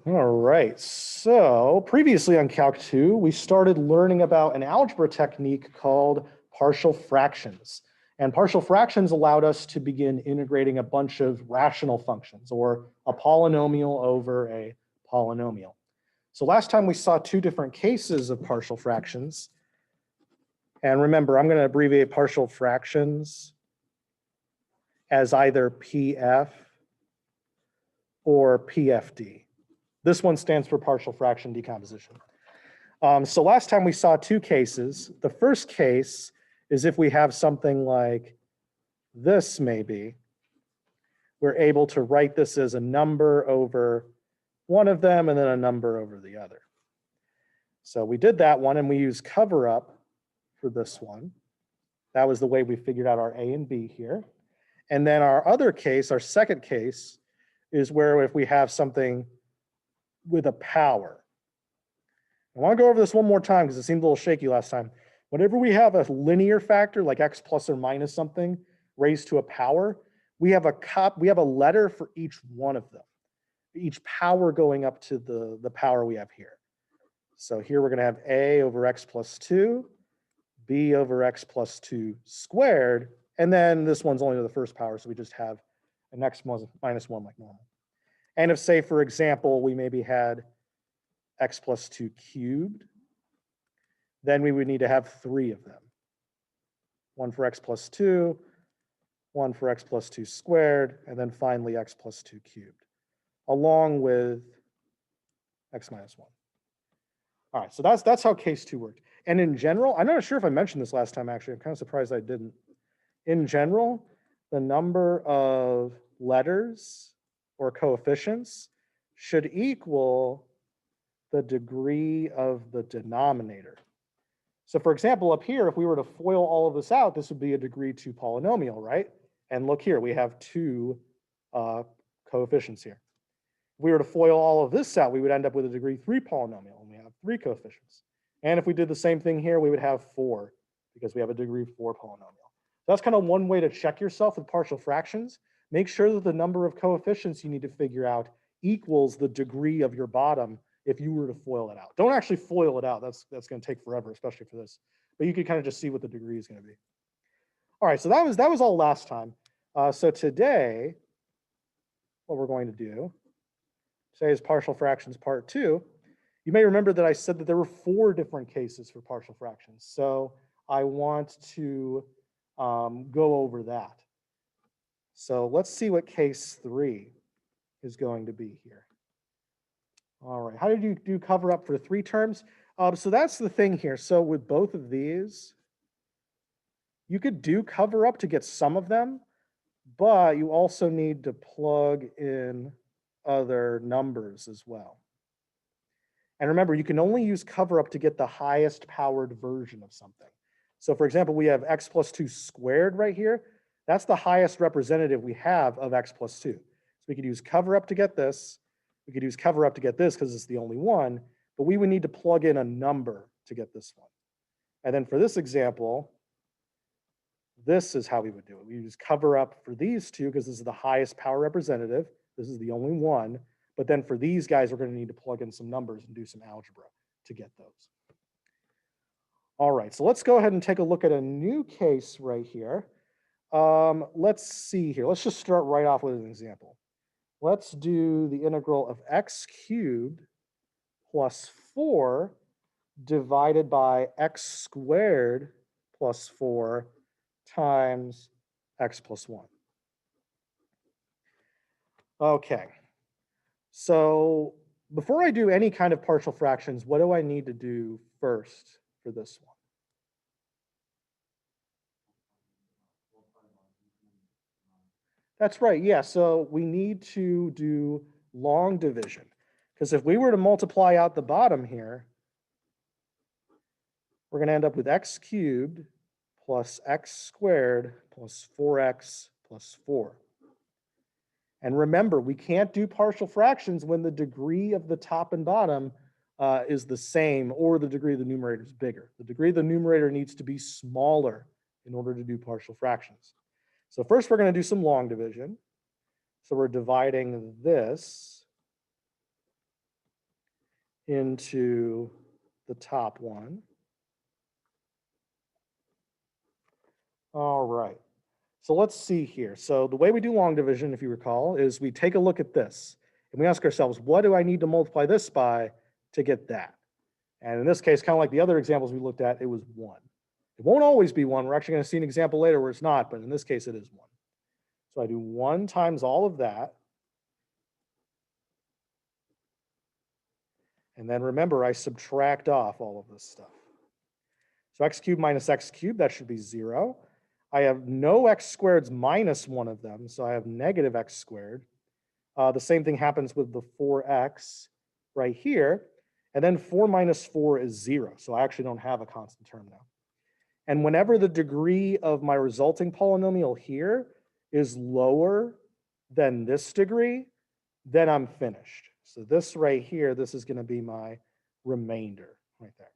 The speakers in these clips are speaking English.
All right, so previously on Calc 2, we started learning about an algebra technique called partial fractions. And partial fractions allowed us to begin integrating a bunch of rational functions, or a polynomial over a polynomial. So last time we saw two different cases of partial fractions. And remember, I'm going to abbreviate partial fractions as either PF or PFD. This one stands for partial fraction decomposition. So last time we saw two cases. The first case is if we have something like this maybe, we're able to write this as a number over one of them and then a number over the other. So we did that one and we used cover up for this one. That was the way we figured out our A and B here. And then our other case, our second case, is where if we have something with a power. I want to go over this one more time because it seemed a little shaky last time. Whenever we have a linear factor like x plus or minus something raised to a power, we have a letter for each one of them, each power going up to the power we have here. So here we're going to have a over x plus 2, b over x plus 2 squared, and then this one's only to the first power, so we just have an x minus 1 like normal. And if, say, for example, we maybe had x plus 2 cubed, then we would need to have 3 of them. One for x plus 2, one for x plus 2 squared, and then finally x plus 2 cubed, along with x minus 1. All right, so that's how case 2 worked. And in general, I'm not sure if I mentioned this last time, actually. I'm kind of surprised I didn't. In general, the number of letters or coefficients should equal the degree of the denominator. So for example, up here, if we were to FOIL all of this out, this would be a degree 2 polynomial, right? And look here, we have 2 coefficients here. If we were to FOIL all of this out, we would end up with a degree 3 polynomial, and we have 3 coefficients. And if we did the same thing here, we would have 4, because we have a degree 4 polynomial. So that's kind of one way to check yourself with partial fractions. Make sure that the number of coefficients you need to figure out equals the degree of your bottom if you were to FOIL it out. Don't actually FOIL it out. That's going to take forever, especially for this. But you can kind of just see what the degree is going to be. All right, so that was all last time. So today, what we're going to do, today is partial fractions part 2. You may remember that I said that there were 4 different cases for partial fractions. So I want to go over that. So let's see what case 3 is going to be here. All right, how did you do cover up for 3 terms? So that's the thing here. So with both of these, you could do cover up to get some of them, but you also need to plug in other numbers as well. And remember, you can only use cover up to get the highest powered version of something. So for example, we have x plus 2 squared right here. That's the highest representative we have of x plus 2. So we could use cover up to get this. We could use cover up to get this because it's the only one, but we would need to plug in a number to get this one. And then for this example, this is how we would do it. We use cover up for these two because this is the highest power representative. This is the only one. But then for these guys, we're going to need to plug in some numbers and do some algebra to get those. All right, so let's go ahead and take a look at a new case right here. Let's see here. Let's just start right off with an example. Let's do the integral of x cubed plus 4 divided by x squared plus 4 times x plus 1. Okay, so before I do any kind of partial fractions, what do I need to do first for this one? That's right, yeah, so we need to do long division, because if we were to multiply out the bottom here, we're going to end up with x cubed plus x squared plus 4x plus 4. And remember, we can't do partial fractions when the degree of the top and bottom is the same or the degree of the numerator is bigger. The degree of the numerator needs to be smaller in order to do partial fractions. So first we're going to do some long division. So we're dividing this into the top one. All right. So let's see here. So the way we do long division, if you recall, is we take a look at this and we ask ourselves, what do I need to multiply this by to get that? And in this case, kind of like the other examples we looked at, it was 1. It won't always be 1. We're actually going to see an example later where it's not, but in this case, it is 1. So I do 1 times all of that. And then remember, I subtract off all of this stuff. So x cubed minus x cubed, that should be 0. I have no x squareds minus one of them, so I have negative x squared. The same thing happens with the 4x right here. And then 4 minus 4 is 0, so I actually don't have a constant term now. And whenever the degree of my resulting polynomial here is lower than this degree, then I'm finished. So this right here, this is going to be my remainder right there.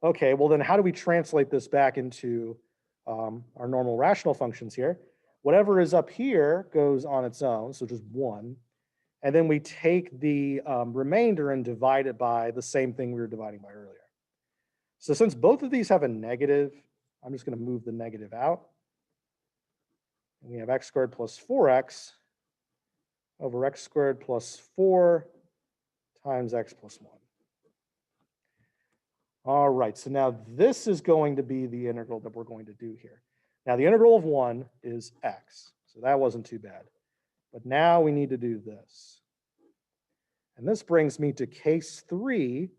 Okay, well then how do we translate this back into our normal rational functions here? Whatever is up here goes on its own, so just 1. And then we take the remainder and divide it by the same thing we were dividing by earlier. So since both of these have a negative, I'm just going to move the negative out. And we have x squared plus 4x over x squared plus 4 times x plus 1. All right, so now this is going to be the integral that we're going to do here. Now the integral of 1 is x, so that wasn't too bad. But now we need to do this. And this brings me to case 3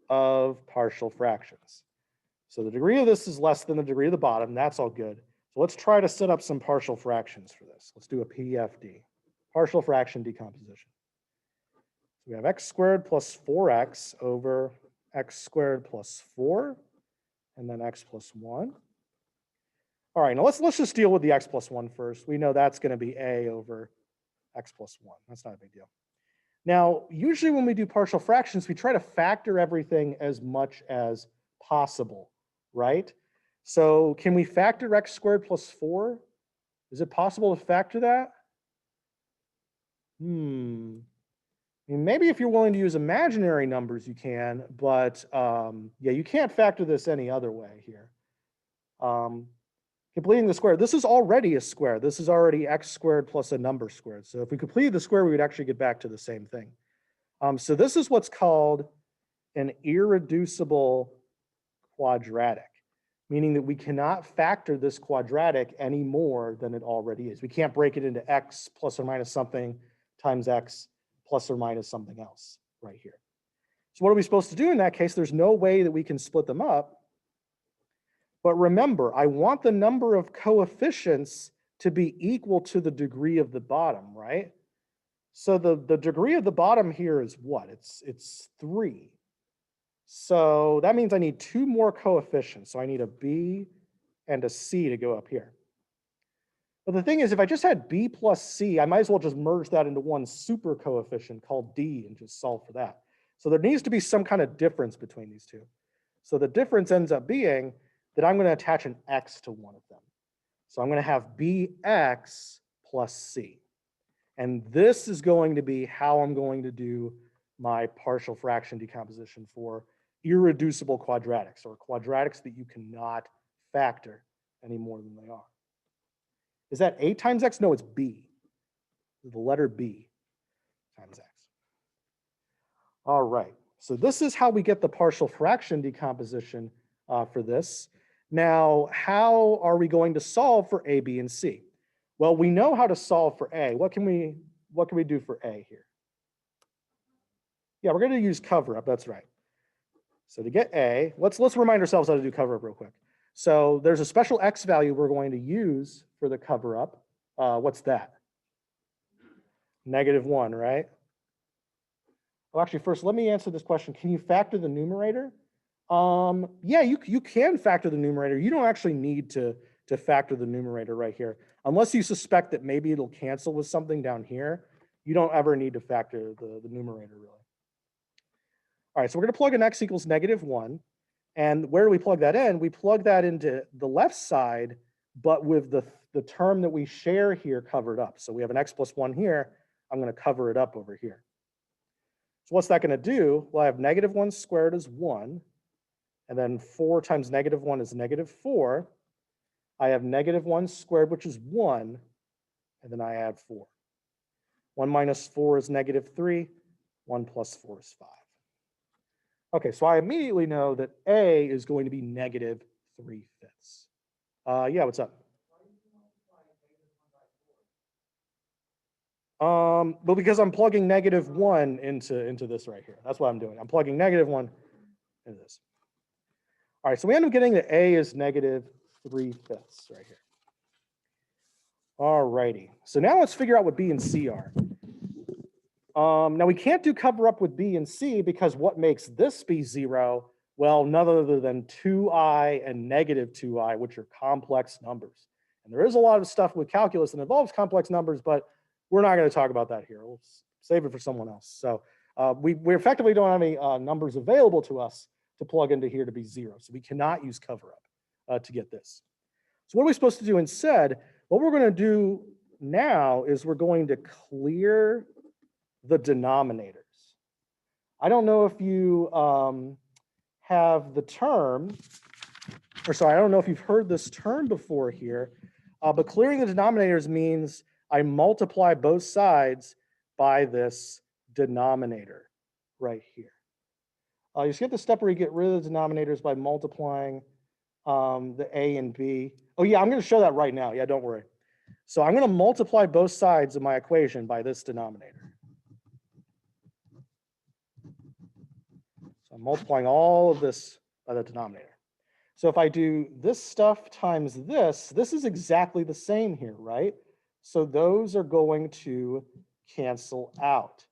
of partial fractions. So the degree of this is less than the degree of the bottom. That's all good. So let's try to set up some partial fractions for this. Let's do a PFD, partial fraction decomposition. So we have x squared plus 4x over x squared plus 4, and then x plus 1. All right, now let's just deal with the x plus 1 first. We know that's going to be a over x plus 1. That's not a big deal. Now, usually when we do partial fractions, we try to factor everything as much as possible, right? So can we factor x squared plus 4? Is it possible to factor that? I mean, maybe if you're willing to use imaginary numbers, you can, but yeah, you can't factor this any other way here. Completing the square, this is already a square. This is already x squared plus a number squared. So if we completed the square, we would actually get back to the same thing. So this is what's called an irreducible quadratic, meaning that we cannot factor this quadratic any more than it already is. We can't break it into x plus or minus something times x plus or minus something else right here. So what are we supposed to do in that case? There's no way that we can split them up. But remember, I want the number of coefficients to be equal to the degree of the bottom, right? So the degree of the bottom here is what? It's 3. So that means I need 2 more coefficients. So I need a b and a c to go up here. But the thing is, if I just had b plus c, I might as well just merge that into one super coefficient called d and just solve for that. So there needs to be some kind of difference between these two. So the difference ends up being that I'm going to attach an x to one of them. So I'm going to have bx plus c. And this is going to be how I'm going to do my partial fraction decomposition for irreducible quadratics, or quadratics that you cannot factor any more than they are. Is that a times x? No, it's b. The letter b times x. All right, so this is how we get the partial fraction decomposition for this. Now, how are we going to solve for a, b, and c? Well, we know how to solve for a. What can we do for a here? Yeah, we're going to use cover up. That's right. So to get a, let's remind ourselves how to do cover up real quick. So there's a special x value we're going to use for the cover up. What's that? -1, right? Well, actually, first, let me answer this question. Can you factor the numerator? Yeah, you can factor the numerator. You don't actually need to factor the numerator right here. Unless you suspect that maybe it'll cancel with something down here, you don't ever need to factor the numerator, really. All right, so we're going to plug in x equals -1. And where do we plug that in? We plug that into the left side, but with the term that we share here covered up. So we have an x plus 1 here. I'm going to cover it up over here. So what's that going to do? Well, I have negative 1 squared is 1. And then 4 times negative 1 is negative 4. I have negative 1 squared, which is 1. And then I add 4. 1 minus 4 is negative 3. 1 plus 4 is 5. Okay, so I immediately know that A is going to be negative 3/5. Yeah, what's up? But because I'm plugging negative 1 into this right here. That's what I'm doing. I'm plugging negative 1 into this. All right, so we end up getting that A is negative 3/5 right here. All righty. So now let's figure out what B and C are. Now we can't do cover up with B and C because what makes this be 0? Well, none other than 2i and negative 2i, which are complex numbers. And there is a lot of stuff with calculus that involves complex numbers, but we're not going to talk about that here. We'll save it for someone else. So we effectively don't have any numbers available to us to plug into here to be 0. So we cannot use cover up to get this. So what are we supposed to do instead? What we're going to do now is we're going to clear the denominators. I don't know if you have the term, or sorry, I don't know if you've heard this term before here, but clearing the denominators means I multiply both sides by this denominator right here. You just get the step where you get rid of the denominators by multiplying the A and B. Oh yeah, I'm going to show that right now. Yeah, don't worry. So I'm going to multiply both sides of my equation by this denominator. So I'm multiplying all of this by the denominator. So if I do this stuff times this is exactly the same here, right? So those are going to cancel out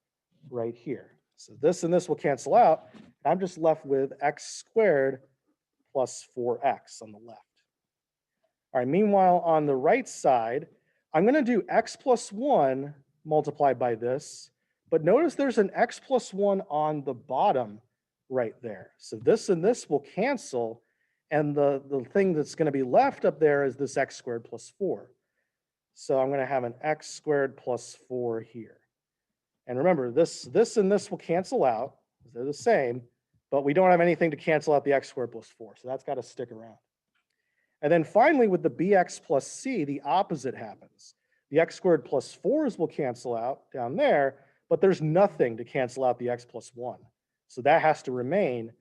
right here. So this and this will cancel out. I'm just left with x squared plus 4x on the left. All right, meanwhile, on the right side, I'm going to do x plus 1 multiplied by this, but notice there's an x plus 1 on the bottom right there. So this and this will cancel, and the thing that's going to be left up there is this x squared plus 4. So I'm going to have an x squared plus 4 here. And remember, this and this will cancel out. They're the same, but we don't have anything to cancel out the x squared plus 4. So that's got to stick around. And then finally, with the bx plus c, the opposite happens. The x squared plus 4s will cancel out down there, but there's nothing to cancel out the x plus 1. So that has to remain.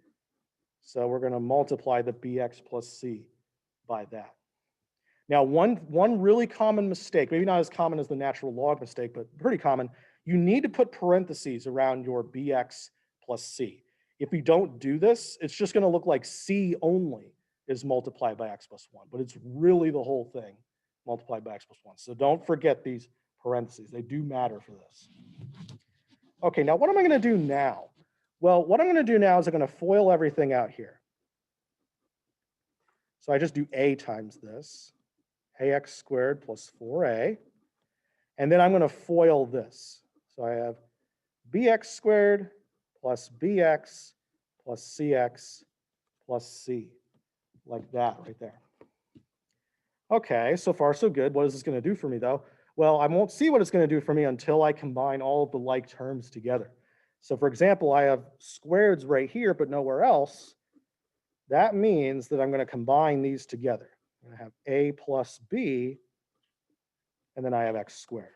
So we're going to multiply the bx plus c by that. Now, one really common mistake, maybe not as common as the natural log mistake, but pretty common, you need to put parentheses around your bx plus c. If you don't do this, it's just going to look like c only is multiplied by x plus 1, but it's really the whole thing multiplied by x plus 1. So don't forget these parentheses. They do matter for this. Okay, now what am I going to do now? Well, what I'm going to do now is I'm going to FOIL everything out here. So I just do a times this, ax squared plus 4a, and then I'm going to FOIL this. So I have bx squared plus bx plus cx plus c, like that right there. Okay, so far so good. What is this going to do for me though? Well, I won't see what it's going to do for me until I combine all of the like terms together. So for example, I have squareds right here, but nowhere else. That means that I'm going to combine these together. I'm going to have a plus b, and then I have x squared.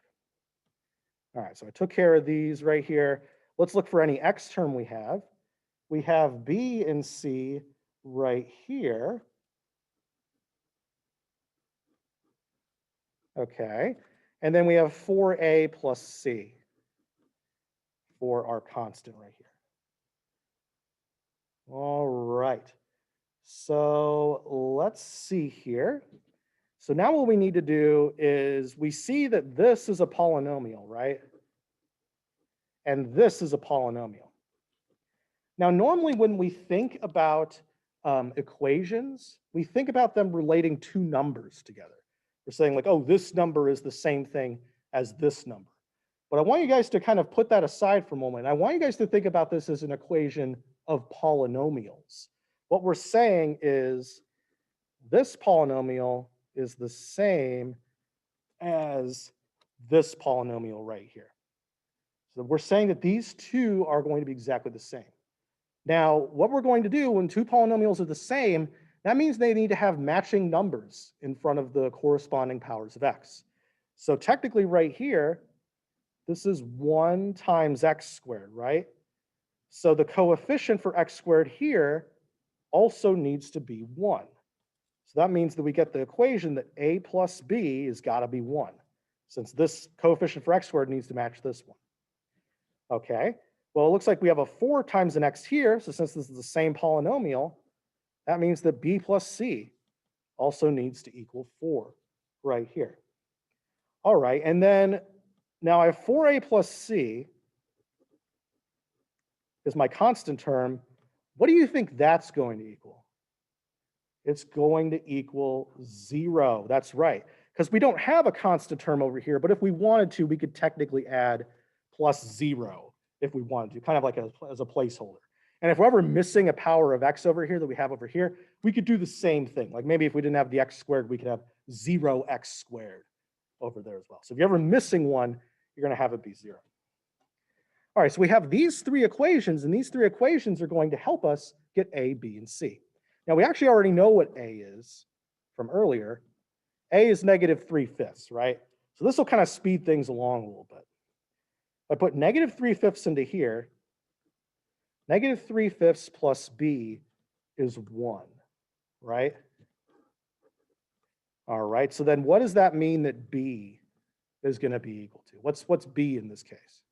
All right, so I took care of these right here. Let's look for any x term we have. We have b and c right here. Okay, and then we have 4a plus c for our constant right here. All right, so let's see here. So now what we need to do is we see that this is a polynomial, right? And this is a polynomial. Now, normally when we think about equations, we think about them relating two numbers together. We're saying like, oh, this number is the same thing as this number. But I want you guys to kind of put that aside for a moment. I want you guys to think about this as an equation of polynomials. What we're saying is this polynomial is the same as this polynomial right here. So we're saying that these two are going to be exactly the same. Now, what we're going to do when two polynomials are the same, that means they need to have matching numbers in front of the corresponding powers of x. So technically right here, this is 1 times x squared, right? So the coefficient for x squared here also needs to be 1. So that means that we get the equation that a plus b has got to be 1, since this coefficient for x squared needs to match this one. Okay, well, it looks like we have a 4 times an x here, so since this is the same polynomial, that means that b plus c also needs to equal 4 right here. All right, and then now I have 4a plus c is my constant term. What do you think that's going to equal? It's going to equal 0. That's right, because we don't have a constant term over here, but if we wanted to, we could technically add plus 0 if we wanted to, kind of like as a placeholder. And if we're ever missing a power of x over here that we have over here, we could do the same thing. Like maybe if we didn't have the x squared, we could have 0x squared over there as well. So if you're ever missing one, you're going to have it be 0. All right, so we have these three equations, and these three equations are going to help us get a, b, and c. Now, we actually already know what a is from earlier. A is -3/5, right? So this will kind of speed things along a little bit. I put -3/5 into here. -3/5 plus b is 1, right? All right, so then what does that mean that b is going to be equal to? What's b in this case?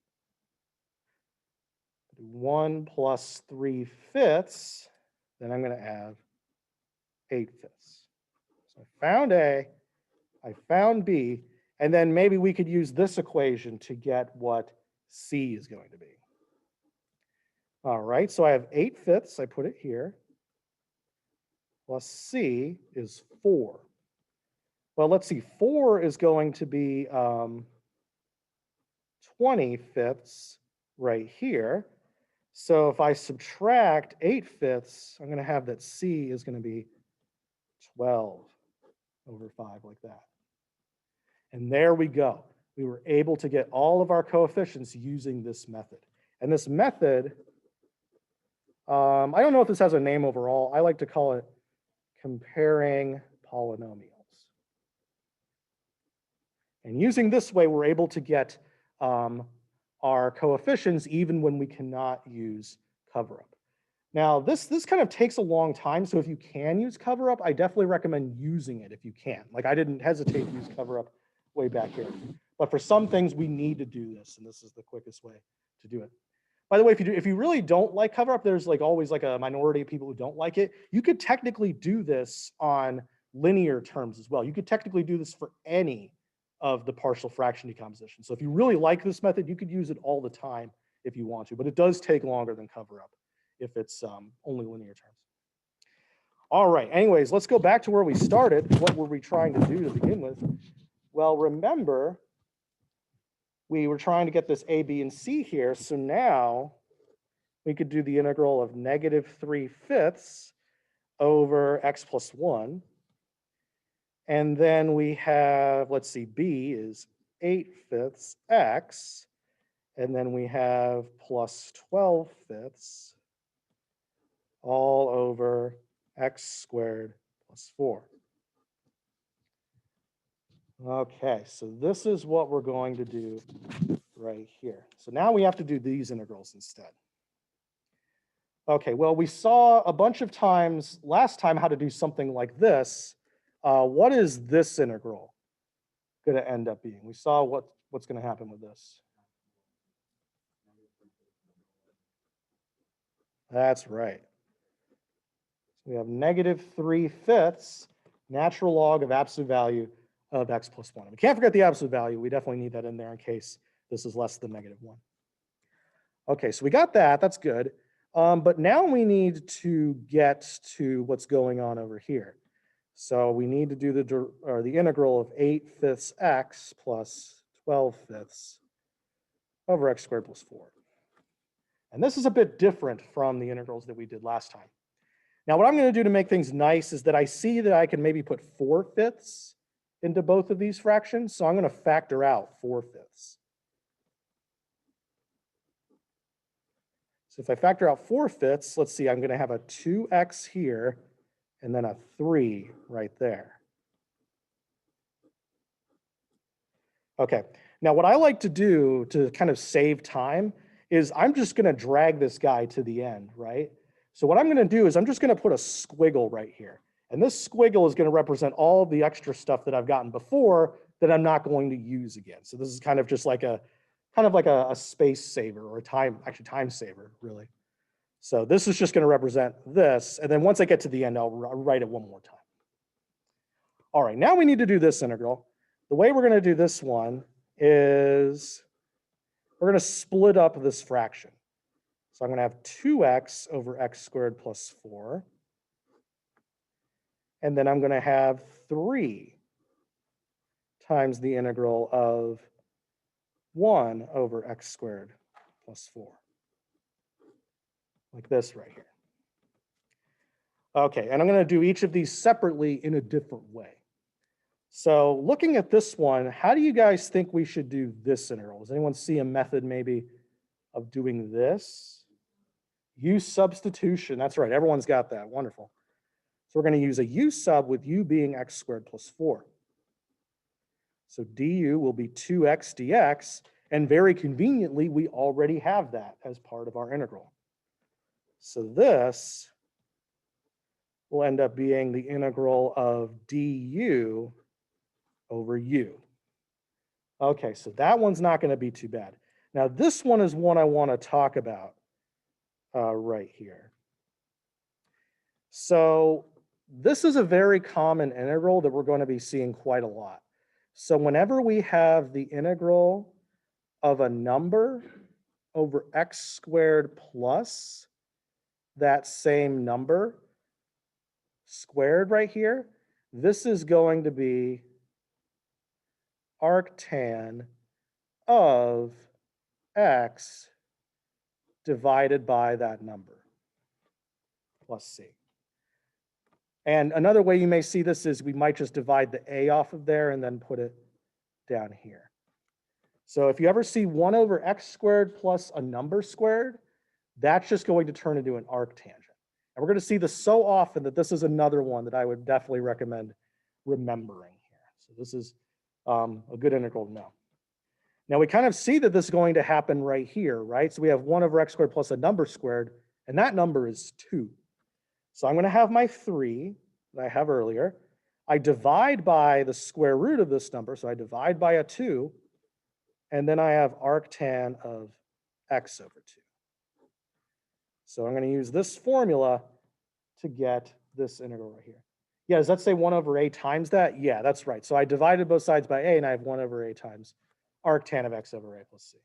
1 plus 3/5, then I'm going to have 8/5. So I found a, I found b, and then maybe we could use this equation to get what c is going to be. All right, so I have 8/5, I put it here, plus c is 4. Well, let's see, 4 is going to be 20/5 right here. So if I subtract 8/5, I'm going to have that c is going to be 12/5 like that. And there we go. We were able to get all of our coefficients using this method. And this method, I don't know if this has a name overall. I like to call it comparing polynomials. And using this way, we're able to get our coefficients even when we cannot use cover-up. Now, this kind of takes a long time, so if you can use cover-up, I definitely recommend using it if you can. Like I didn't hesitate to use cover-up way back here. But for some things, we need to do this, and this is the quickest way to do it. By the way, if you really don't like cover-up, there's like always like a minority of people who don't like it. You could technically do this on linear terms as well. You could technically do this for any of the partial fraction decomposition. So if you really like this method, you could use it all the time if you want to, but it does take longer than cover-up if it's only linear terms. All right, anyways, let's go back to where we started. What were we trying to do to begin with? Well, remember, we were trying to get this a, b, and c here. So now we could do the integral of -3/5 over x plus 1. And then we have, let's see, b is 8/5 x. And then we have plus 12/5 all over x squared plus 4. Okay, so this is what we're going to do right here. So now we have to do these integrals instead. Okay, well, we saw a bunch of times last time how to do something like this. What is this integral going to end up being? We saw what's going to happen with this. That's right. We have -3/5 natural log of absolute value of x plus 1. We can't forget the absolute value. We definitely need that in there in case this is less than -1. Okay, so we got that. That's good. But now we need to get to what's going on over here. So we need to do the integral of 8/5 x plus 12/5 over x squared plus 4. And this is a bit different from the integrals that we did last time. Now, what I'm going to do to make things nice is that I see that I can maybe put 4/5 into both of these fractions. So I'm going to factor out 4/5. So if I factor out 4/5, let's see, I'm going to have a 2x here and then a 3 right there. Okay, now what I like to do to kind of save time is I'm just going to drag this guy to the end, right? So what I'm going to do is I'm just going to put a squiggle right here. And this squiggle is going to represent all of the extra stuff that I've gotten before that I'm not going to use again. So this is kind of just like a space saver or a time saver, really. So this is just going to represent this. And then once I get to the end, I'll write it one more time. All right, now we need to do this integral. The way we're going to do this one is we're going to split up this fraction. So I'm going to have 2x over x squared plus 4. And then I'm going to have 3 times the integral of 1 over x squared plus 4. Like this right here. Okay, and I'm going to do each of these separately in a different way. So looking at this one, how do you guys think we should do this integral? Does anyone see a method maybe of doing this? U-substitution, that's right, everyone's got that, wonderful. So we're going to use a u-sub with u being x squared plus 4. So du will be 2x dx, and very conveniently, we already have that as part of our integral. So this will end up being the integral of du over u. Okay, so that one's not going to be too bad. Now this one is one I want to talk about right here. So this is a very common integral that we're going to be seeing quite a lot. So whenever we have the integral of a number over x squared plus that same number squared right here, this is going to be arctan of x divided by that number plus c. And another way you may see this is we might just divide the a off of there and then put it down here. So if you ever see 1 over x squared plus a number squared, that's just going to turn into an arctangent. And we're going to see this so often that this is another one that I would definitely recommend remembering here. So this is a good integral to know. Now we kind of see that this is going to happen right here, right? So we have 1 over x squared plus a number squared, and that number is 2. So I'm going to have my 3 that I have earlier. I divide by the square root of this number, so I divide by a 2, and then I have arctan of x over 2. So I'm going to use this formula to get this integral right here. Yeah, does that say 1 over a times that? Yeah, that's right. So I divided both sides by a, and I have 1 over a times arctan of x over a plus c.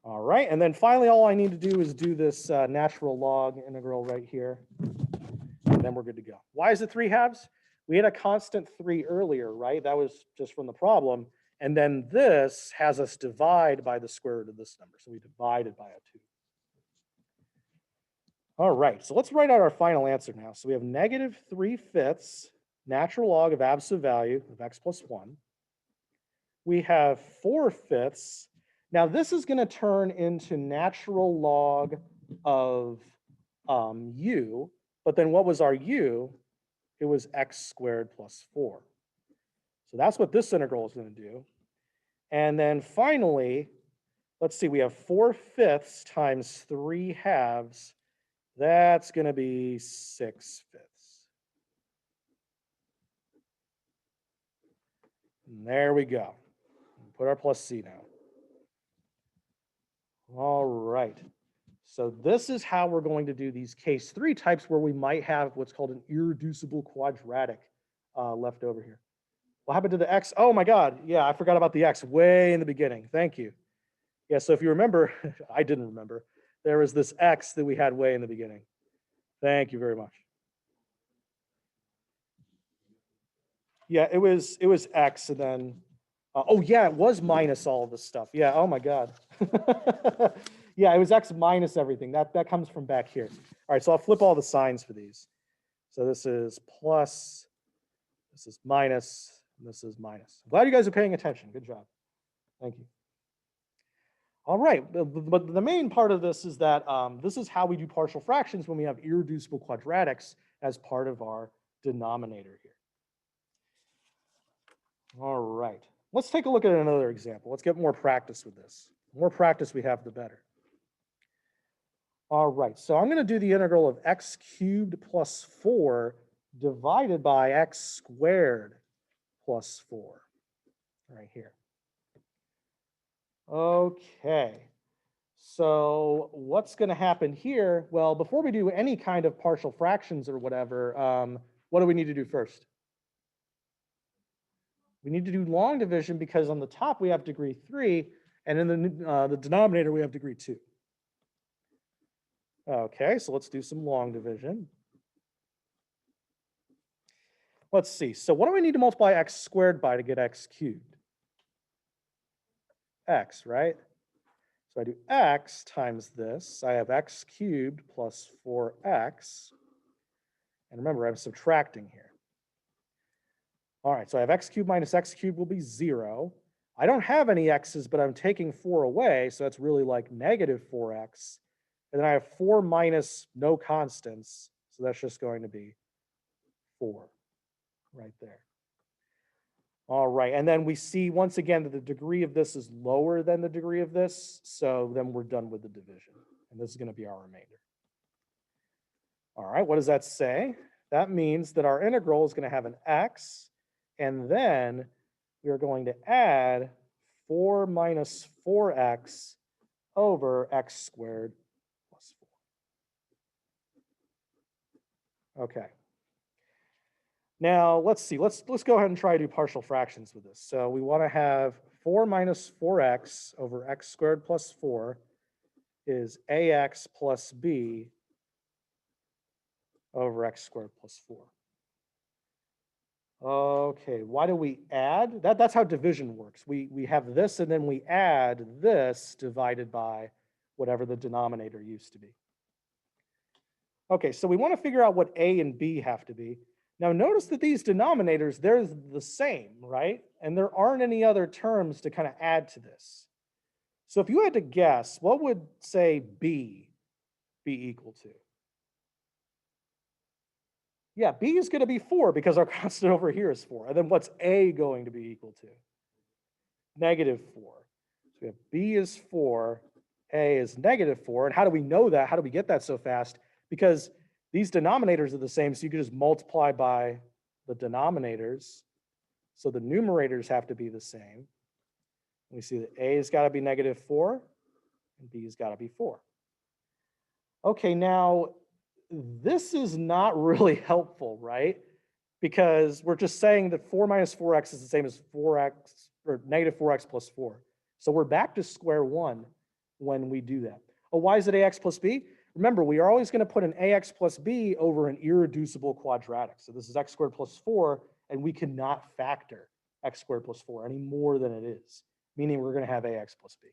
All right, and then finally, all I need to do is do this natural log integral right here, and then we're good to go. Why is it 3/2? We had a constant 3 earlier, right? That was just from the problem. And then this has us divide by the square root of this number. So we divided by a 2. All right, so let's write out our final answer now. So we have negative 3/5 natural log of absolute value of x plus 1. We have 4/5. Now this is going to turn into natural log of u, but then what was our u? It was x squared plus 4. So that's what this integral is going to do. And then finally, let's see, we have 4/5 times 3/2. That's going to be 6/5. And there we go. Put our plus c now. All right. So this is how we're going to do these case 3 types where we might have what's called an irreducible quadratic left over here. What happened to the x? Oh my God. Yeah, I forgot about the x way in the beginning. Thank you. Yeah, so if you remember, I didn't remember, there was this x that we had way in the beginning. Thank you very much. Yeah, it was x and then, oh yeah, it was minus all of this stuff. Yeah, oh my God. Yeah, it was x minus everything. That comes from back here. All right, so I'll flip all the signs for these. So this is plus, this is minus, and this is minus. I'm glad you guys are paying attention. Good job. Thank you. All right, but the main part of this is that this is how we do partial fractions when we have irreducible quadratics as part of our denominator here. All right, let's take a look at another example. Let's get more practice with this. The more practice we have, the better. All right, so I'm going to do the integral of x cubed plus 4 divided by x squared plus 4, right here. Okay, so what's going to happen here? Well, before we do any kind of partial fractions or whatever, what do we need to do first? We need to do long division because on the top we have degree 3, and in the denominator we have degree 2. Okay, so let's do some long division. Let's see. So what do we need to multiply x squared by to get x cubed? X, right? So I do x times this. I have x cubed plus 4x. And remember, I'm subtracting here. All right, so I have x cubed minus x cubed will be 0. I don't have any x's, but I'm taking 4 away, so that's really like negative 4x. And then I have 4 minus no constants, so that's just going to be 4 right there. All right, and then we see once again that the degree of this is lower than the degree of this, so then we're done with the division. And this is going to be our remainder. All right, what does that say? That means that our integral is going to have an x, and then we are going to add 4 minus 4x over x squared plus 4. Okay. Now, let's see. Let's go ahead and try to do partial fractions with this. So we want to have 4 minus 4x over x squared plus 4 is ax plus b over x squared plus 4. Okay, why do we add? That's how division works. We have this and then we add this divided by whatever the denominator used to be. Okay, so we want to figure out what a and b have to be. Now notice that these denominators, they're the same, right? And there aren't any other terms to kind of add to this. So if you had to guess, what would, say, b be equal to? Yeah, b is going to be 4 because our constant over here is 4. And then what's a going to be equal to? Negative 4. So we have b is 4, a is negative 4. And how do we know that? How do we get that so fast? Because these denominators are the same, so you can just multiply by the denominators. So the numerators have to be the same. We see that a has got to be negative 4, and b has got to be 4. Okay, now this is not really helpful, right? Because we're just saying that 4 minus 4x is the same as 4x, or negative 4x plus 4. So we're back to square one when we do that. Oh, why is it ax plus b? Remember, we are always going to put an ax plus b over an irreducible quadratic. So this is x squared plus 4, and we cannot factor x squared plus 4 any more than it is, meaning we're going to have ax plus b.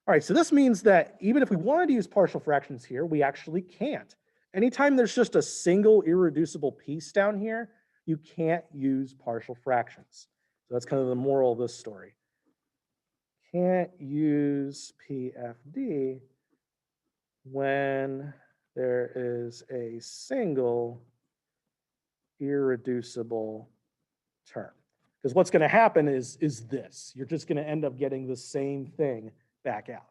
All right, so this means that even if we wanted to use partial fractions here, we actually can't. Anytime there's just a single irreducible piece down here, you can't use partial fractions. So that's kind of the moral of this story. Can't use PFD when there is a single irreducible term. Because what's going to happen is this. You're just going to end up getting the same thing back out.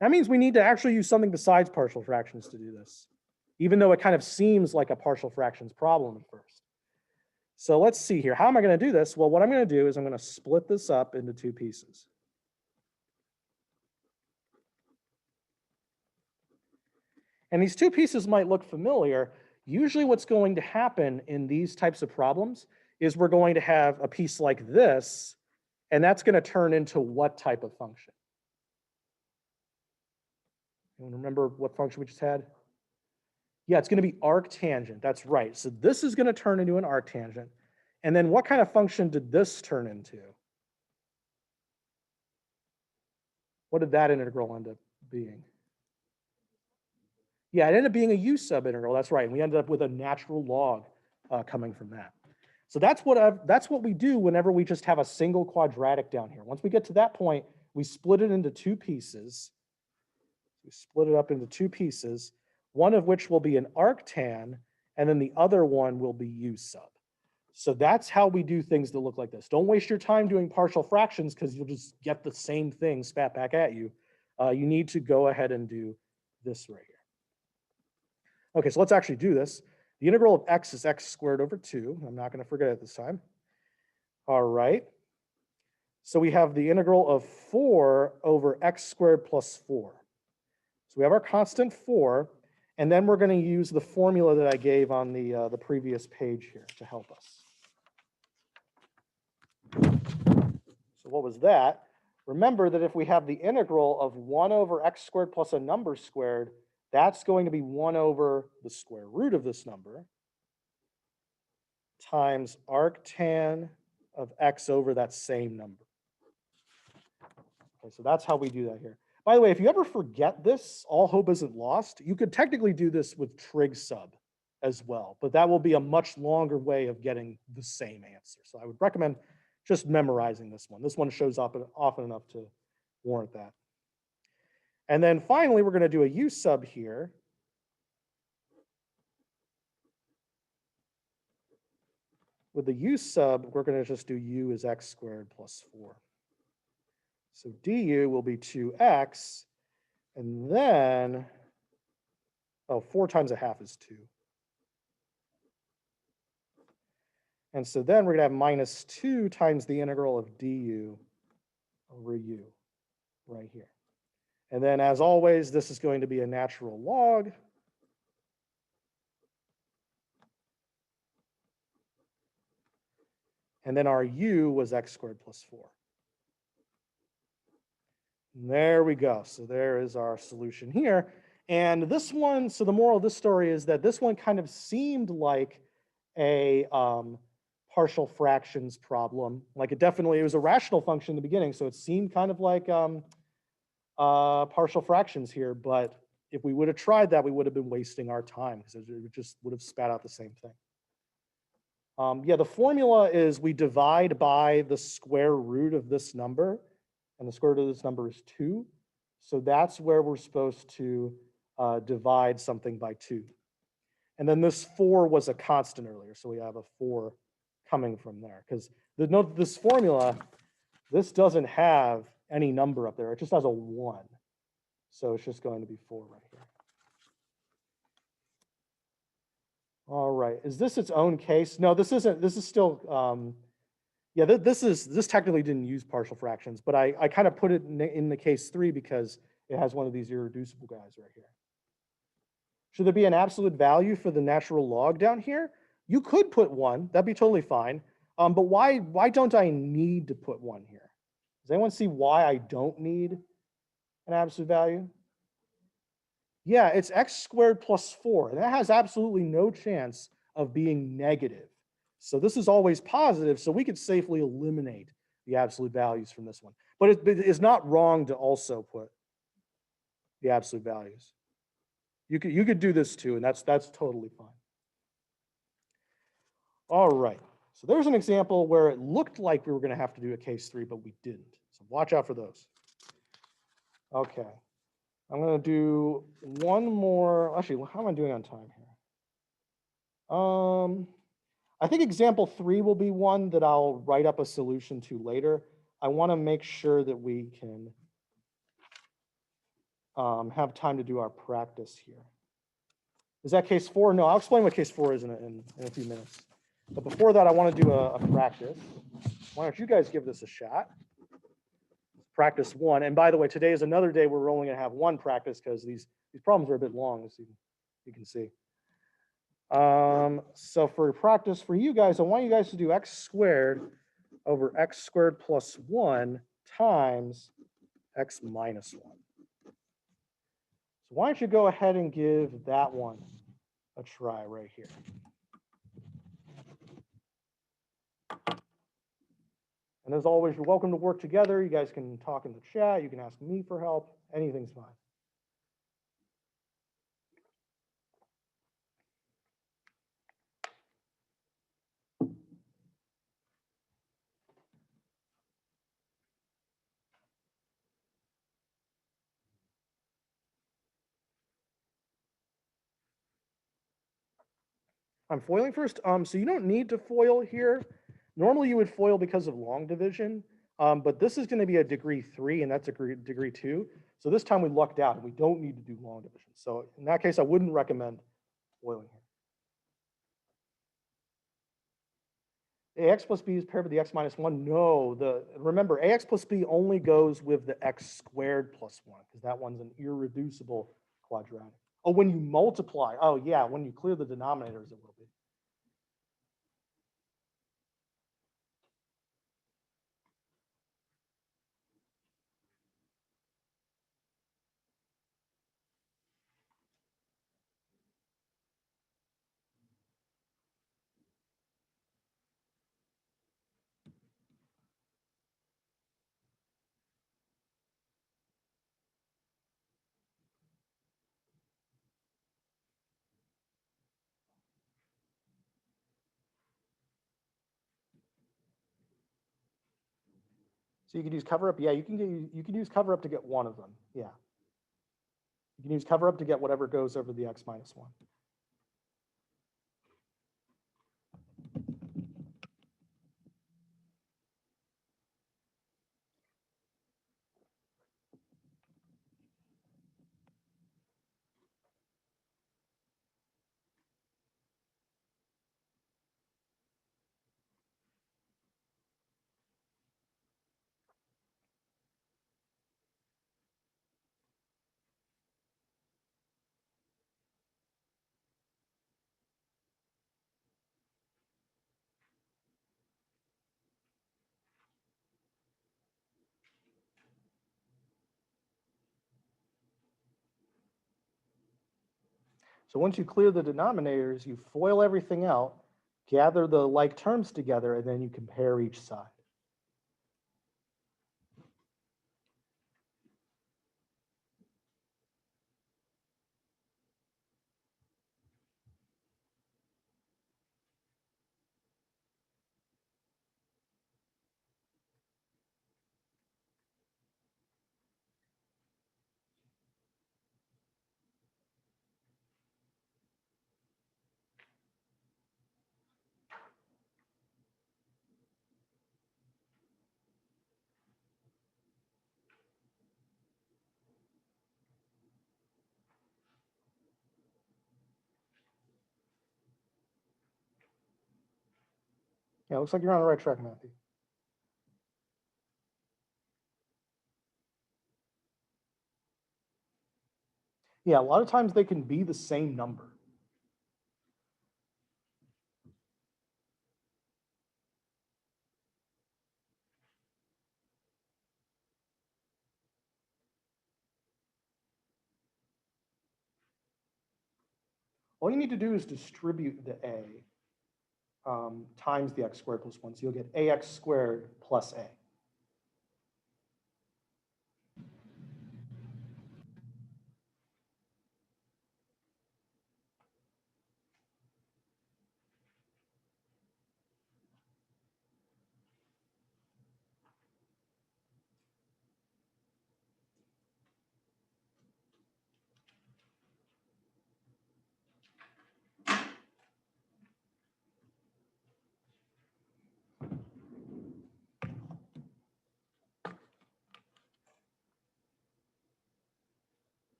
That means we need to actually use something besides partial fractions to do this, even though it kind of seems like a partial fractions problem at first. So let's see here. How am I going to do this? Well, what I'm going to do is I'm going to split this up into two pieces. And these two pieces might look familiar. Usually what's going to happen in these types of problems is we're going to have a piece like this, and that's going to turn into what type of function? Anyone remember what function we just had? Yeah, it's going to be arctangent. That's right. So this is going to turn into an arctangent. And then what kind of function did this turn into? What did that integral end up being? Yeah, it ended up being a U sub integral. That's right. And we ended up with a natural log coming from that. So that's what we do whenever we just have a single quadratic down here. Once we get to that point, we split it into two pieces. We split it up into two pieces, one of which will be an arctan, and then the other one will be U sub. So that's how we do things that look like this. Don't waste your time doing partial fractions because you'll just get the same thing spat back at you. You need to go ahead and do this right here. Okay, so let's actually do this. The integral of x is x squared over 2. I'm not going to forget it this time. All right. So we have the integral of 4 over x squared plus 4. So we have our constant 4, and then we're going to use the formula that I gave on the previous page here to help us. So what was that? Remember that if we have the integral of 1 over x squared plus a number squared, that's going to be 1 over the square root of this number times arctan of x over that same number. Okay, so that's how we do that here. By the way, if you ever forget this, all hope isn't lost. You could technically do this with trig sub as well, but that will be a much longer way of getting the same answer. So I would recommend just memorizing this one. This one shows up often enough to warrant that. And then finally, we're going to do a U sub here. With the U sub, we're going to just do U is x squared plus 4. So du will be 2x, and then, 4 times a half is 2. And so then we're going to have minus 2 times the integral of du over u right here. And then as always, this is going to be a natural log. And then our u was x squared plus 4. And there we go. So there is our solution here. And this one, so the moral of this story is that this one kind of seemed like a partial fractions problem. Like it was a rational function in the beginning, so it seemed kind of like partial fractions here. But if we would have tried that, we would have been wasting our time because it just would have spat out the same thing. Yeah, the formula is we divide by the square root of this number, and the square root of this number is 2. So that's where we're supposed to divide something by 2. And then this 4 was a constant earlier, so we have a 4 coming from there. Because note this formula, this doesn't have any number up there. It just has a 1. So it's just going to be 4 right here. All right, is this its own case? No, this isn't. This is still, yeah, this technically didn't use partial fractions, but I kind of put it in the case 3 because it has one of these irreducible guys right here. Should there be an absolute value for the natural log down here? You could put 1, that'd be totally fine. But why don't I need to put 1 here? Does anyone see why I don't need an absolute value? Yeah, it's x squared plus 4, and that has absolutely no chance of being negative. So this is always positive, so we could safely eliminate the absolute values from this one. But it's not wrong to also put the absolute values. You could do this too, and that's totally fine. All right, so there's an example where it looked like we were going to have to do a case 3, but we didn't. So watch out for those. Okay. I'm going to do one more. Actually, how am I doing on time here? I think example 3 will be one that I'll write up a solution to later. I want to make sure that we can have time to do our practice here. Is that case 4? No, I'll explain what case 4 is in a few minutes. But before that, I want to do a practice. Why don't you guys give this a shot? Practice 1. And by the way, today is another day where we're only going to have one practice because these problems are a bit long, as you can see. So for practice for you guys, I want you guys to do x squared over x squared plus 1 times x minus 1. So why don't you go ahead and give that one a try right here. And as always, you're welcome to work together. You guys can talk in the chat. You can ask me for help. Anything's fine. I'm foiling first. So you don't need to foil here. Normally you would foil because of long division, but this is going to be a degree 3 and that's a degree 2. So this time we lucked out and we don't need to do long division. So in that case, I wouldn't recommend foiling here. Ax plus b is paired with the x minus 1. No, remember, ax plus b only goes with the x squared plus 1 because that one's an irreducible quadratic. Oh, when you multiply. Oh, yeah, when you clear the denominators, it will be. So you can use cover up. Yeah, you can use cover up to get one of them. Yeah. You can use cover up to get whatever goes over the x minus 1. So once you clear the denominators, you FOIL everything out, gather the like terms together, and then you compare each side. Yeah, it looks like you're on the right track, Matthew. Yeah, a lot of times they can be the same number. All you need to do is distribute the a times the x squared plus 1. So you'll get ax squared plus a.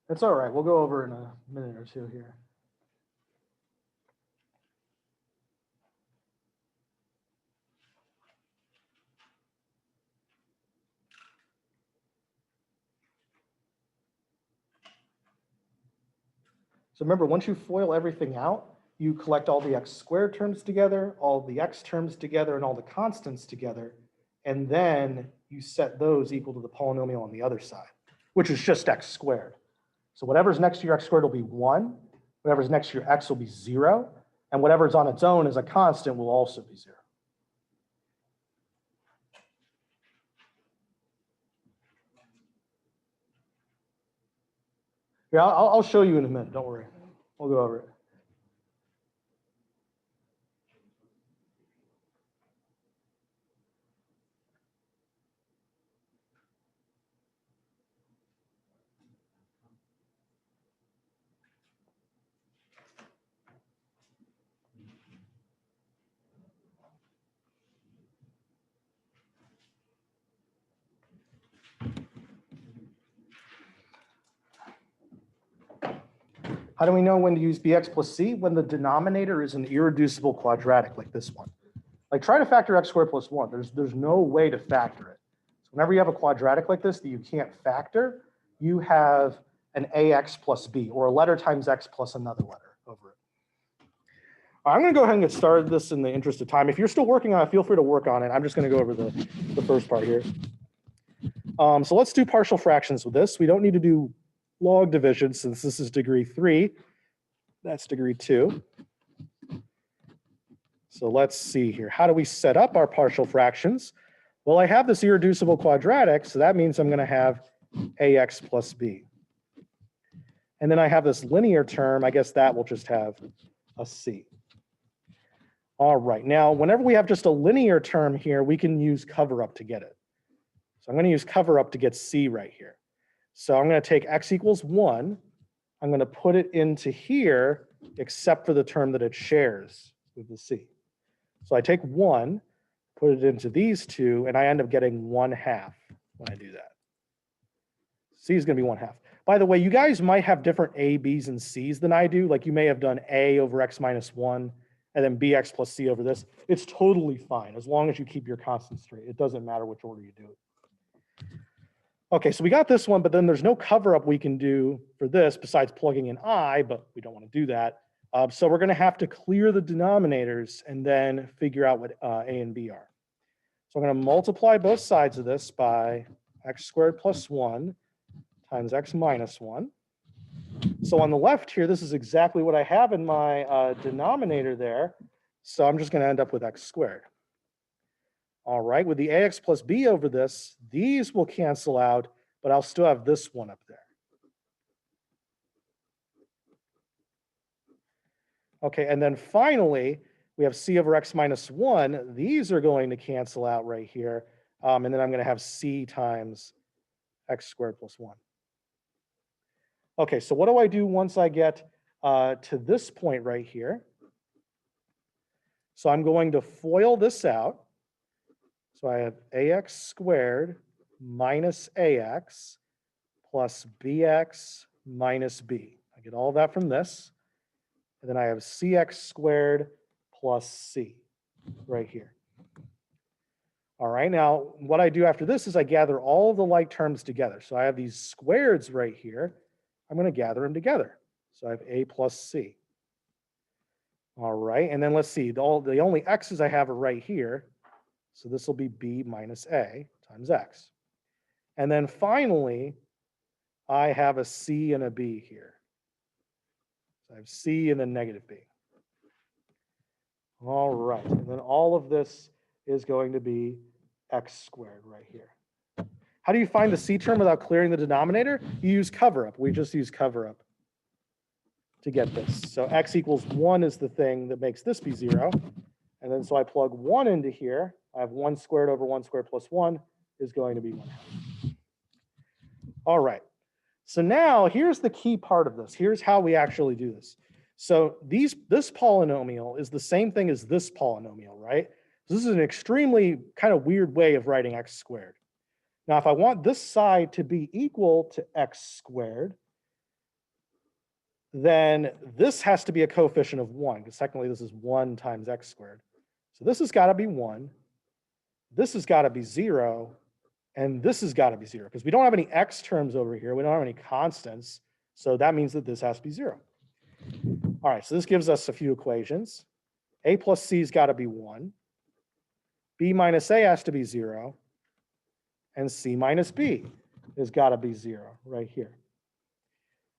It's all right. We'll go over in a minute or two here. So remember, once you FOIL everything out, you collect all the x squared terms together, all the x terms together, and all the constants together, and then you set those equal to the polynomial on the other side, which is just x squared. So whatever's next to your x squared will be 1, whatever's next to your x will be 0, and whatever's on its own as a constant will also be 0. Yeah, I'll show you in a minute, don't worry. We'll go over it. How do we know when to use bx plus c? When the denominator is an irreducible quadratic like this one. Like try to factor x squared plus 1. There's no way to factor it. So whenever you have a quadratic like this that you can't factor, you have an ax plus b, or a letter times x plus another letter over it. All right, I'm going to go ahead and get started this in the interest of time. If you're still working on it, feel free to work on it. I'm just going to go over the first part here. So let's do partial fractions with this. We don't need to do log division since this is degree 3. That's degree 2. So let's see here. How do we set up our partial fractions? Well, I have this irreducible quadratic, so that means I'm going to have ax plus b. And then I have this linear term. I guess that will just have a c. All right. Now, whenever we have just a linear term here, we can use cover up to get it. So I'm going to use cover up to get c right here. So I'm going to take x equals 1. I'm going to put it into here, except for the term that it shares with the c. So I take 1, put it into these two, and I end up getting 1/2 when I do that. C is going to be 1/2. By the way, you guys might have different a, b's, and c's than I do. Like you may have done a over x minus 1, and then bx plus c over this. It's totally fine as long as you keep your constants straight. It doesn't matter which order you do it. Okay, so we got this one, but then there's no cover up we can do for this besides plugging in I, but we don't want to do that. So we're going to have to clear the denominators and then figure out what a and b are. So I'm going to multiply both sides of this by x squared plus 1 times x minus 1. So on the left here, this is exactly what I have in my denominator there. So I'm just going to end up with x squared. All right, with the ax plus b over this, these will cancel out, but I'll still have this one up there. Okay, and then finally, we have c over x minus 1. These are going to cancel out right here. And then I'm going to have c times x squared plus 1. Okay, so what do I do once I get to this point right here? So I'm going to FOIL this out. So I have ax squared minus ax plus bx minus b. I get all that from this. And then I have cx squared plus c right here. All right, now what I do after this is I gather all of the like terms together. So I have these squareds right here. I'm going to gather them together. So I have a plus c. All right, and then let's see. The only x's I have are right here. So this will be b minus a times x. And then finally, I have a c and a b here. So I have c and then negative b. All right, and then all of this is going to be x squared right here. How do you find the c term without clearing the denominator? You use cover up. We just use cover up to get this. So x equals 1 is the thing that makes this be 0. And then so I plug 1 into here. I have 1 squared over 1 squared plus 1 is going to be 1/2. All right. So now here's the key part of this. Here's how we actually do this. So this polynomial is the same thing as this polynomial, right? This is an extremely kind of weird way of writing x squared. Now, if I want this side to be equal to x squared, then this has to be a coefficient of 1, because technically this is 1 times x squared. So this has got to be 1. This has got to be 0. And this has got to be 0, because we don't have any x terms over here. We don't have any constants. So that means that this has to be 0. All right, so this gives us a few equations. A plus c has got to be 1. B minus a has to be 0. And c minus b has got to be 0 right here.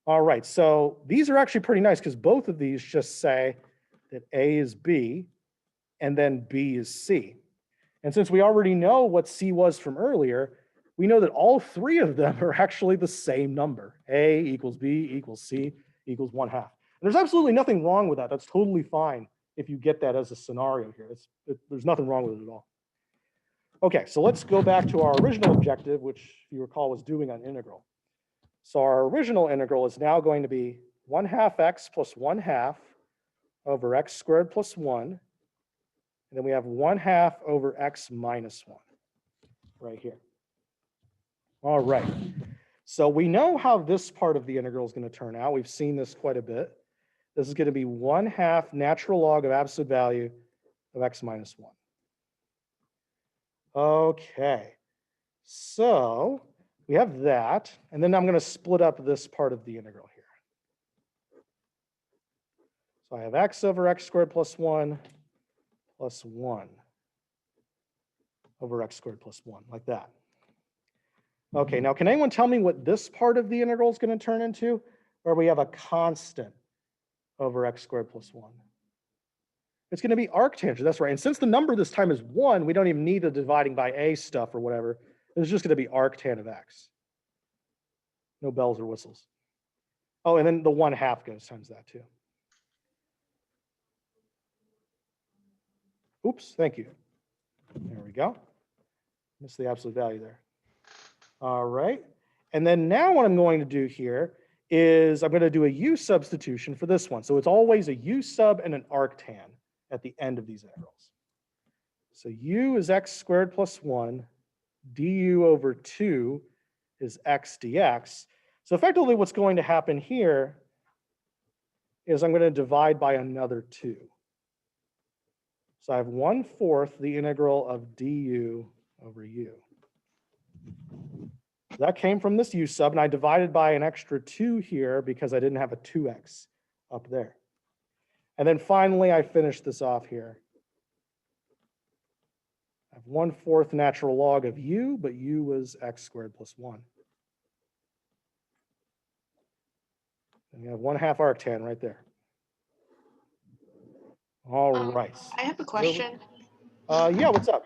All right, so these are actually pretty nice because both of these just say that a is b and then b is c. And since we already know what c was from earlier, we know that all three of them are actually the same number. A equals b equals c equals 1/2. And there's absolutely nothing wrong with that. That's totally fine if you get that as a scenario here. There's nothing wrong with it at all. Okay, so let's go back to our original objective, which, if you recall, was doing an integral. So our original integral is now going to be 1/2 x plus 1/2 over x squared plus 1. And then we have 1/2 over x minus 1 right here. All right. So we know how this part of the integral is going to turn out. We've seen this quite a bit. This is going to be 1/2 natural log of absolute value of x minus 1. Okay, so we have that, and then I'm going to split up this part of the integral here. So I have x over x squared plus 1 plus 1 over x squared plus 1, like that. Okay, now can anyone tell me what this part of the integral is going to turn into? Where we have a constant over x squared plus 1. It's going to be arctangent, that's right. And since the number this time is 1, we don't even need the dividing by a stuff or whatever. It's just going to be arctan of x. No bells or whistles. Oh, and then the 1/2 goes times that too. Oops, thank you. There we go. Missed the absolute value there. All right. And then now what I'm going to do here is I'm going to do a U substitution for this one. So it's always a U sub and an arctan at the end of these integrals. So U is x squared plus 1, du over 2 is x dx. So effectively what's going to happen here is I'm going to divide by another 2. So I have 1/4 the integral of du over u. That came from this u sub, and I divided by an extra 2 here because I didn't have a 2x up there. And then finally, I finished this off here. I have 1/4 natural log of u, but u was x squared plus 1. And you have 1/2 arctan right there. All right. I have a question. Yeah, what's up?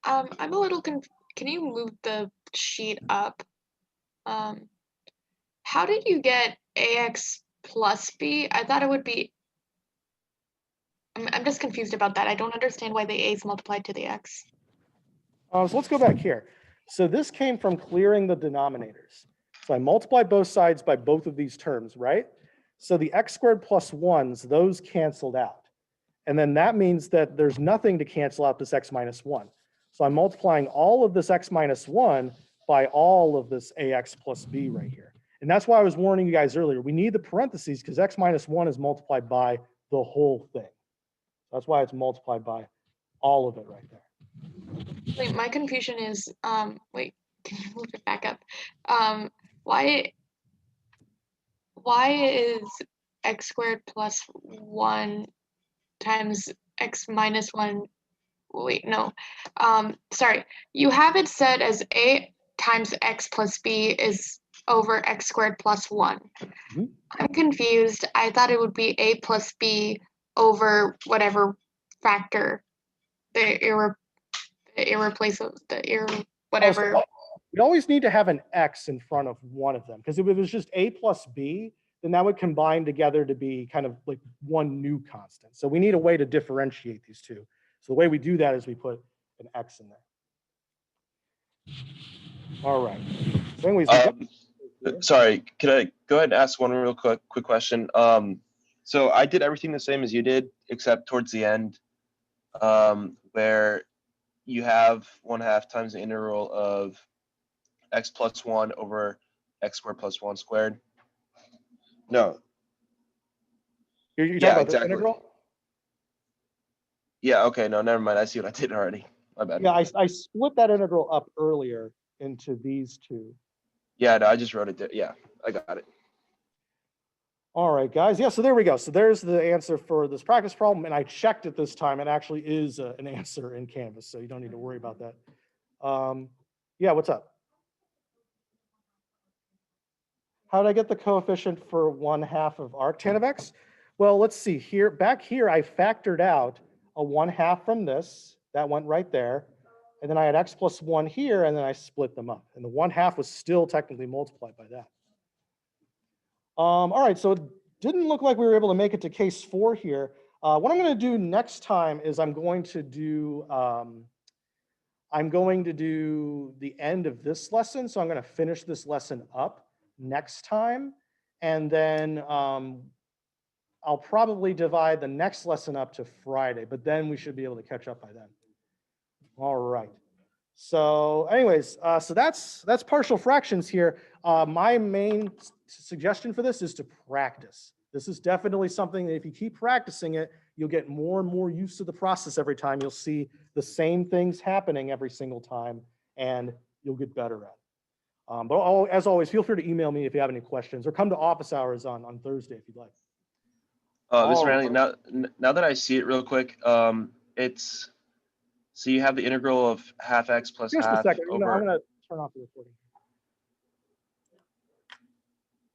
I'm a little can you move the sheet up? How did you get ax plus b? I thought it would be. I'm just confused about that. I don't understand why the a is multiplied to the x. So let's go back here. So this came from clearing the denominators. So I multiply both sides by both of these terms, right? So the x squared plus 1s, those canceled out. And then that means that there's nothing to cancel out this x minus 1. So I'm multiplying all of this x minus 1 by all of this ax plus b right here. And that's why I was warning you guys earlier. We need the parentheses because x minus 1 is multiplied by the whole thing. That's why it's multiplied by all of it right there. Wait, my confusion is, wait, can you move it back up? Why is x squared plus 1 times x minus 1, wait, no. Sorry, you have it set as a times x plus b is over x squared plus 1. Mm-hmm. I'm confused. I thought it would be a plus b over whatever factor, whatever. Oh, so we always need to have an x in front of one of them, because if it was just a plus b, then that would combine together to be kind of like one new constant. So we need a way to differentiate these two. So the way we do that is we put an x in there. All right. So anyways, sorry, can I go ahead and ask one real quick question? So I did everything the same as you did, except towards the end, where you have 1/2 times the integral of x plus 1 over x squared plus 1 squared. No. You're talking about the integral? Yeah, okay, no, never mind. I see what I did already. My bad. Yeah, I split that integral up earlier into these two. Yeah, no, I just wrote it. Yeah, I got it. All right, guys. Yeah, so there we go. So there's the answer for this practice problem, and I checked it this time. It actually is an answer in Canvas, so you don't need to worry about that. Yeah, what's up? How did I get the coefficient for 1/2 of arctan of x? Well, let's see here. Back here, I factored out a 1/2 from this. That went right there. And then I had x plus 1 here, and then I split them up. And the 1/2 was still technically multiplied by that. All right, so it didn't look like we were able to make it to case 4 here. What I'm going to do next time is I'm going to do the end of this lesson. So I'm going to finish this lesson up next time. And then I'll probably divide the next lesson up to Friday, but then we should be able to catch up by then. All right. So anyways, so that's partial fractions here. My main suggestion for this is to practice. This is definitely something that if you keep practicing it, you'll get more and more used to the process every time. You'll see the same things happening every single time, and you'll get better at it. But as always, feel free to email me if you have any questions, or come to office hours on Thursday if you'd like. Mr. Manley, now that I see it real quick, it's, so you have the integral of half x plus Just a half second. over. I'm going to turn off the recording.